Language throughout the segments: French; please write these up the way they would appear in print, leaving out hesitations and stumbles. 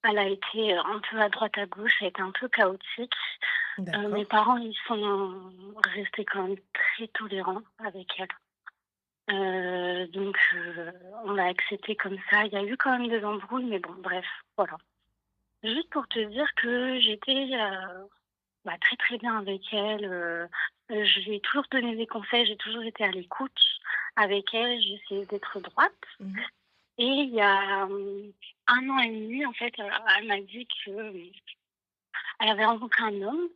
Elle a été, un peu à droite à gauche, ça a été un peu chaotique. Mes D'accord. parents, ils sont restés quand même très tolérants avec elle. On l'a accepté comme ça. Il y a eu quand même des embrouilles, mais bon, bref, voilà. Juste pour te dire que j'étais, très, très bien avec elle, je lui ai toujours donné des conseils, j'ai toujours été à l'écoute avec elle, j'ai essayé d'être droite Mmh. et il y a, 1 an et demi, en fait, elle m'a dit que, elle avait rencontré un homme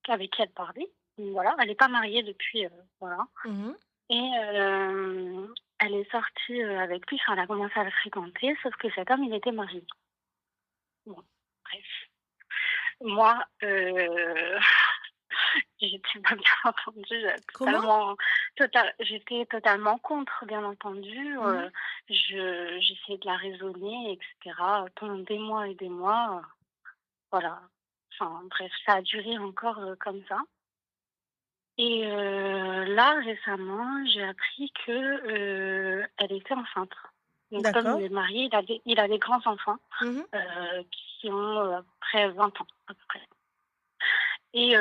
avec qui elle parlait. Donc voilà, elle est pas mariée depuis, voilà Mmh. et elle est sortie, avec lui, enfin, elle a commencé à le fréquenter, sauf que cet homme, il était marié. Bon, bref. Moi, j'étais pas bien entendu, Comment? j'étais totalement contre, bien entendu, Mmh. j'essayais de la raisonner et cetera, pendant des mois et des mois, voilà. Enfin bref, ça a duré encore, comme ça et là, récemment, j'ai appris que, elle était enceinte. Donc l'homme, il D'accord. est marié, il a des grands-enfants, Mmh. qui ont, à peu près 20 ans, à peu près et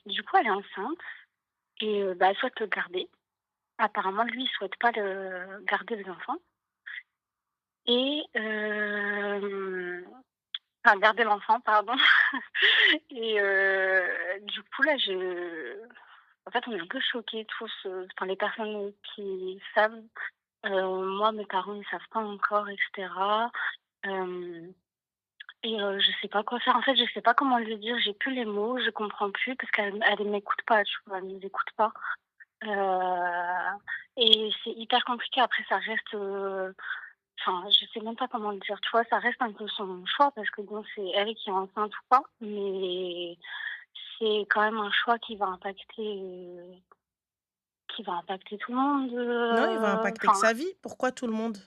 du coup, elle est enceinte et elle souhaite le garder. Apparemment, lui, il souhaite pas le garder les enfants et enfin garder l'enfant, pardon et du coup, là, en fait, on est un peu choqués tous, enfin les personnes qui savent. Moi, mes parents, ils savent pas encore et cetera. Hem je sais pas quoi faire. En fait, je sais pas comment lui dire. J'ai plus les mots, je comprends plus parce qu'elle m'écoute pas, tu vois? Elle nous écoute pas. Et c'est hyper compliqué. Après, ça reste, enfin, je sais même pas comment le dire, tu vois? Ça reste un peu son choix parce que bon, c'est elle qui est enceinte ou pas, mais c'est quand même un choix qui va impacter tout le monde, Non, il va impacter que enfin, sa vie. Pourquoi tout le monde?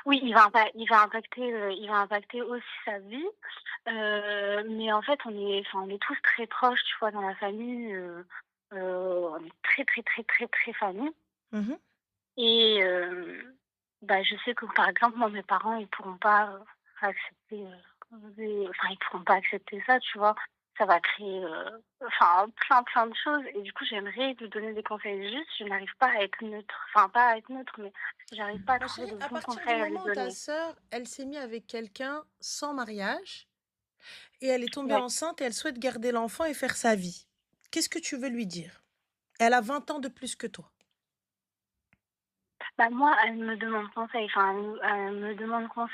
oui, il va impacter aussi sa vie, mais en fait, on est tous très proches, tu vois? Dans la famille, on est très, très, très, très, très famille Mmh. et je sais que, par exemple, moi, mes parents, ils pourront pas, accepter, ils pourront pas accepter ça, tu vois? Ça va créer, plein, plein de choses et du coup, j'aimerais lui donner des conseils juste, je n'arrive pas à être neutre, enfin, pas à être neutre, mais j'arrive pas à Ma trouver chérie, le à bon partir du conseil à lui moment où ta donner. sœur, elle s'est mise avec quelqu'un sans mariage et elle est tombée Ouais. enceinte et elle souhaite garder l'enfant et faire sa vie, qu'est-ce que tu veux lui dire? Elle a 20 ans de plus que toi. Moi, elle me demande conseil, enfin, elle me demande conseil